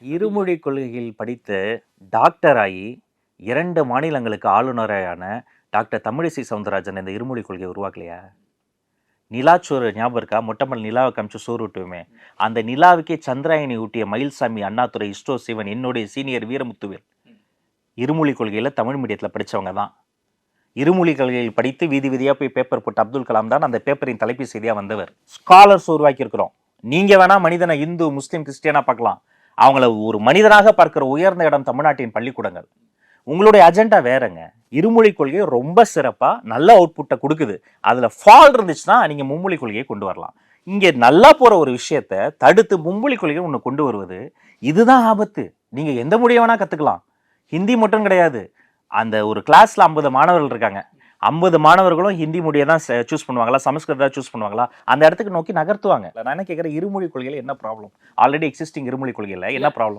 இருமொழி கொள்கையில் படித்து டாக்டர் ஆகி 2 மாநிலங்களுக்கு ஆளுநரான டாக்டர் தமிழிசை சவுந்தரராஜன் இந்த இருமொழி கொள்கையை உருவாக்கலையா? நிலாச்சோறு ஞாபகம் இருக்கா? மொட்டமல் நிலாவை காமிச்சு சோறு ஊட்டுவோமே, அந்த நிலாவுக்கே சந்திராயணி ஊட்டிய மயில்சாமி, அண்ணாதுரை, இஸ்ரோ சிவன், என்னுடைய சீனியர் வீரமுத்துவேல் இருமொழி கொள்கையில் தமிழ் மீடியத்தில் படித்தவங்க தான். இருமொழி கொள்கையில் படித்து வீதி வீதியாக போய் பேப்பர் போட்ட அப்துல் கலாம் தான் அந்த பேப்பரின் தலைப்பு செய்தியாக வந்தவர். ஸ்காலர்ஸ் உருவாக்கி இருக்கிறோம். நீங்கள் வேணா மனிதனை இந்து, முஸ்லீம், கிறிஸ்டியனா பார்க்கலாம். அவங்கள ஒரு மனிதனாக பார்க்கிற உயர்ந்த இடம் தமிழ்நாட்டின் பள்ளிக்கூடங்கள். உங்களுடைய அஜெண்டா வேறங்க. இருமொழி கொள்கை ரொம்ப சிறப்பா நல்ல அவுட்புட்டை கொடுக்குது. அதுல ஃபால் இருந்துச்சுன்னா நீங்க மும்மொழி கொள்கையை கொண்டு வரலாம். இங்க நல்லா போற ஒரு விஷயத்த தடுத்து மும்மொழி கொள்கையை ஒன்று கொண்டு வருவது, இதுதான் ஆபத்து. நீங்க எந்த மொழியை வேணா கத்துக்கலாம். ஹிந்தி மட்டும் கிடையாது. அந்த ஒரு கிளாஸ்ல 50 மாணவர்கள் இருக்காங்க. 50 மாணவர்களும் ஹிந்தி மொழியை தான் சூஸ் பண்ணுவாங்களா, சமஸ்கிருதம் சூஸ் பண்ணுவாங்களா? அந்த இடத்துக்கு நோக்கி நகர்த்துவாங்க. நான் என்ன கேட்குறேன், இருமொழி கொள்கையில் என்ன ப்ராப்ளம்? ஆல்ரெடி எக்ஸிஸ்டிங் இருமொழி கொள்கையில் என்ன ப்ராப்ளம்?